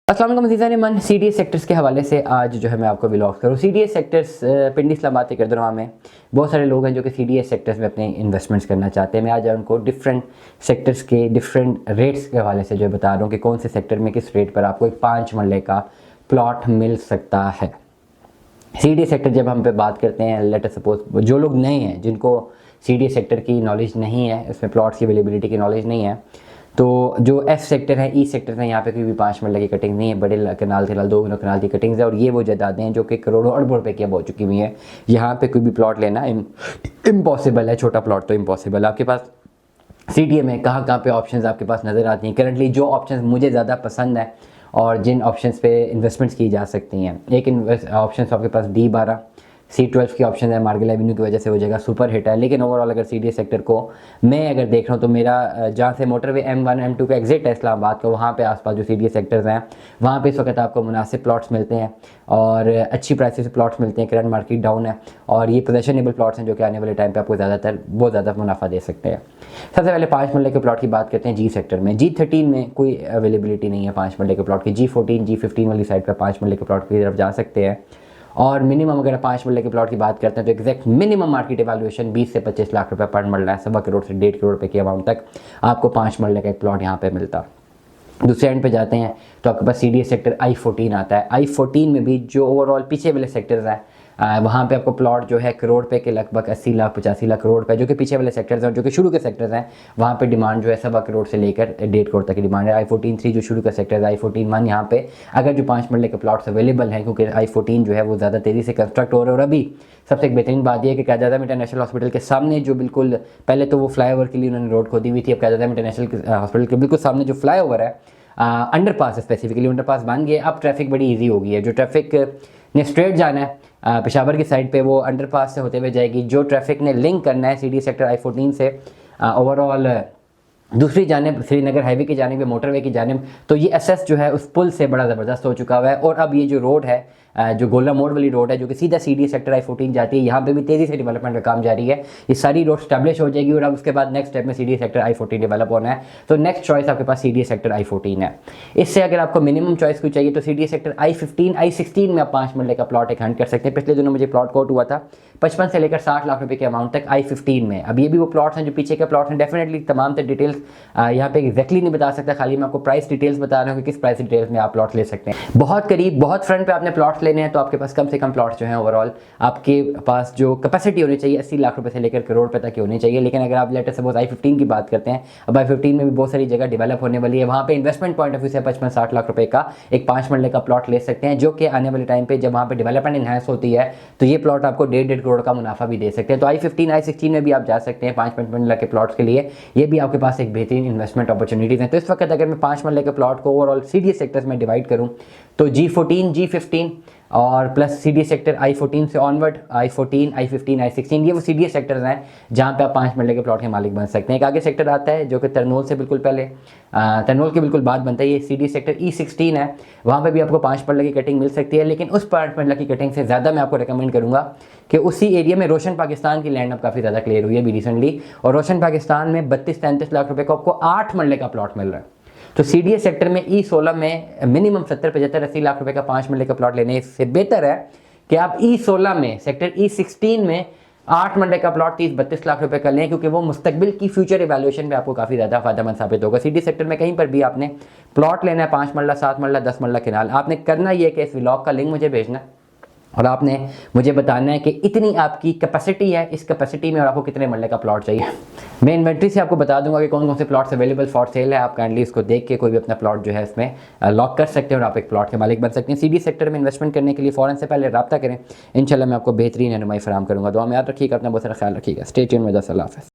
अस्सलाम वालेकुम अज़ीज़ान मन CDS सेक्टर्स के हवाले से आज जो है मैं आपको व्लॉग करूँ। CDS सेक्टर्स पिंडी इस्लामाबाद के गर्दनवा में बहुत सारे लोग हैं जो कि CDS सेक्टर्स में अपने इन्वेस्टमेंट्स करना चाहते हैं। मैं आज उनको डिफरेंट सेक्टर्स के डिफरेंट रेट्स के हवाले से जो बता रहा हूँ कि कौन से सेक्टर में किस रेट पर आपको एक 5 मरले का प्लॉट मिल सकता है। CDS सेक्टर जब हम पे बात करते हैं, लेट अस सपोज जो लोग नए हैं जिनको CDS सेक्टर की नॉलेज नहीं है, इसमें प्लॉट्स की अवेलेबिलिटी की नॉलेज नहीं है, तो जो F सेक्टर है, E सेक्टर है, यहाँ पे कोई भी 5 मरले की कटिंग नहीं है। बड़े कनाल थे 2 कनाल की कटिंग्स है और ये वो जायदादें हैं जो कि करोड़ों अरबों रुपए की अब हो चुकी हुई हैं। यहाँ पे कोई भी प्लॉट लेना इम्पॉसिबल है, छोटा प्लॉट तो इम्पॉसिबल है। आपके पास CDA में कहाँ कहाँ पे ऑप्शंस आपके पास नज़र आती हैं। करंटली जो ऑप्शंस मुझे ज़्यादा पसंद है और जिन ऑप्शंस पे इन्वेस्टमेंट्स की जा सकती हैं, एक ऑप्शन आपके पास D12 C12 की ऑप्शन है। मार्गल एवेन्यू की वजह से वो जगह सुपर हिट है। लेकिन ओवरऑल अगर CDS सेक्टर को मैं अगर देख रहा हूँ तो मेरा जहाँ से मोटरवे M1 M2 का एग्जिट है इस्लामाबाद का, वहाँ पे आसपास जो CDS सेक्टर्स हैं वहाँ पे इस वक्त आपको मुनासिब प्लॉट्स मिलते हैं और अच्छी प्राइसेस से प्लॉट्स मिलते हैं। करंट मार्केट डाउन है और ये पोजेशनेबल प्लॉट्स हैं जो कि आने वाले टाइम पे आपको बहुत ज़्यादा मुनाफा दे सकते हैं। सबसे पहले 5 मरले के प्लॉट की बात करते हैं। G सेक्टर में G13 में कोई अवेलेबिलिटी नहीं है 5 मरले के प्लॉट की। G14 G15 वाली साइड पर 5 मरले के प्लॉट की तरफ जा सकते हैं और मिनिमम अगर 5 मरले के प्लॉट की बात करते हैं तो एग्जैक्ट मिनिमम मार्केट एवैल्यूएशन 20 से 25 लाख रुपए पर मरला है। 1.25 करोड़ से 1.5 करोड़ रुपए की अमाउंट तक आपको 5 मरले का एक प्लॉट यहाँ पे मिलता। दूसरे एंड पे जाते हैं तो आपके पास CDS सेक्टर I14 आता है। I14 में भी जो ओवरऑल पीछे वाले सेक्टर्स हैं वहाँ पे आपको प्लॉट जो है करोड़ पे के लगभग 80 लाख 85 लाख करोड़ पे, जो कि पीछे वाले सेक्टर्स हैं और जो कि शुरू के सेक्टर्स हैं, वहाँ पे डिमांड जो है 1.25 करोड़ से लेकर 1.5 करोड़ तक की डिमांड है। I14-3 जो शुरू का सेक्टर है, I14-1 यहाँ पे अगर जो 5 मरले के प्लॉट्स अवेलेबल हैं, क्योंकि I14 जो है वो ज़्यादा तेज़ी से कंस्ट्रक्ट हो रहा है। और अभी सबसे एक बेहतरीन बात यह है कि क़ायद-ए-आज़म इंटरनेशनल हॉस्पिटल के सामने जो बिल्कुल पहले तो वो फ्लाईओवर के लिए उन्होंने रोड खोदी हुई थी, अब क़ायद-ए-आज़म इंटरनेशनल हॉस्पिटल के बिल्कुल सामने जो फ्लाईओवर है, अंडरपास स्पेसिफिकली अंडरपास बन गया। अब ट्रैफिक बड़ी इजी हो गई है। जो ट्रैफिक ने स्ट्रेट जाना है पेशावर की साइड पे वो अंडरपास से होते हुए जाएगी। जो ट्रैफिक ने लिंक करना है CDS सेक्टर I14 से ओवरऑल दूसरी जानिब श्रीनगर हाईवे की जानिब, मोटरवे की जानिब, तो ये एसेस जो है उस पुल से बड़ा ज़बरदस्त हो चुका हुआ है। और अब ये जो रोड है जो गोला मोड़ वाली रोड है जो कि सीधा CDS सेक्टर I14 जाती है, यहाँ पे भी तेज़ी से डेवलपमेंट का काम जारी है। ये सारी रोड स्टैब्लिश हो जाएगी और अब उसके बाद नेक्स्ट स्टेप में CDS सेक्टर I14 डेवलप होना है। तो नेक्स्ट चॉइस आपके पास CDS सेक्टर I14 है। इससे अगर आपको मिनिमम चॉइस कोई चाहिए तो CDS सेक्टर I15 I16 में आप 5 मरले का प्लॉट एक हंट कर सकते हैं। पिछले दिनों मुझे प्लॉट कोट हुआ था 55 से लेकर 60 लाख रुपए के अमाउंट तक I15 में। अब ये भी वो प्लॉट्स हैं जो पीछे के प्लॉट्स हैं। डेफिनेटली तमाम तर डिटेल्स यहाँ पे एग्जैक्टली नहीं बता सकता, खाली मैं आपको प्राइस डिटेल्स बता रहा हूँ कि किस प्राइस डिटेल्स में आप प्लॉट ले सकते हैं। बहुत करीब बहुत फ्रंट पे आपने प्लॉट्स लेने हैं तो आपके पास कम से कम प्लॉट्स जो हैं ओवरऑल आपके पास जो कैपेसिटी होनी चाहिए 80 लाख रुपए से लेकर करोड़ रुपए तक की होनी चाहिए। लेकिन अगर आप लेटेस्ट सपोज I15 की बात करते हैं, अब I15 में भी बहुत सारी जगह डेवलप होने वाली है। वहाँ पे इन्वेस्टमेंट पॉइंट ऑफ व्यू से 55-60 लाख रुपए का एक 5 मरले का प्लॉट ले सकते हैं, जो कि आने वाले टाइम पे जब वहाँ पे डेवलपमेंट इन्हांस होती है तो ये प्लॉट आपको 1.5 करोड़ का मुनाफा भी दे सकते हैं। तो I15 I16 में भी आप जा सकते हैं 5 मरले के प्लॉट्स के लिए। ये भी आपके पास एक बेहतरीन इन्वेस्टमेंट अपॉर्चुनिटीज़ हैं। तो इस वक्त अगर मैं 5 मरले के प्लॉट को ओवरऑल CDS सेक्टर्स में डिवाइड करूँ तो G14 G15 और प्लस CDS सेक्टर I14 से ऑनवर्ड I14 I15 I16 ये वो CDS सेक्टर्स हैं जहाँ पे आप 5 मरले के प्लॉट के मालिक बन सकते हैं। एक आगे सेक्टर आता है जो कि तरनोल से बिल्कुल पहले तरनोल के बिल्कुल बाद बनता है, ये CDS सेक्टर E16 है। वहाँ पे भी आपको 5 मरले की कटिंग मिल सकती है। लेकिन उस 5 मरले की कटिंग से ज़्यादा मैं आपको रिकमेंड करूँगा कि उसी एरिया में रोशन पाकिस्तान की लैंड अब काफ़ी ज़्यादा क्लियर हुई है अभी रिसेंटली, और रोशन पाकिस्तान में 32-33 लाख रुपये को आपको 8 मरले का प्लॉट मिल रहा है। तो CDS सेक्टर में E16 में मिनिमम 70-75-80 लाख रुपए का 5 मरले का प्लॉट लेने से बेहतर है कि आप E16 में सेक्टर E16 में 8 मरले का प्लॉट 30-32 लाख रुपए का लें, क्योंकि वो मुस्तकबिल की फ्यूचर इवैल्यूएशन में आपको काफ़ी ज़्यादा फायदेमंद साबित होगा। CDS सेक्टर में कहीं पर भी आपने प्लॉट लेना है 5 मरला 7 मरला 10 मरला किनाल, आपने करना ये कि इस व्लॉग का लिंक मुझे भेजना है और आपने मुझे बताना है कि इतनी आपकी कैपेसिटी है, इस कैपेसिटी में और आपको कितने मरले का प्लॉट चाहिए। मैं इन्वेंट्री से आपको बता दूंगा कि कौन कौन से प्लॉट्स अवेलेबल फॉर सेल है। आप काइंडली इसको देख के कोई भी अपना प्लॉट जो है इसमें लॉक कर सकते हैं और आप एक प्लॉट के मालिक बन सकते हैं। CDS सेक्टर में इन्वेस्टमेंट करने के लिए फ़ौरन से पहले रब्ता करें। इंशाल्लाह मैं आपको बेहतरीन रहनुमाई फराहम करूँगा। दुआ में याद रखिएगा, अपना बहुत सारा ख्याल रखिएगा। Stay tuned with us. Allah हाफ़िज़।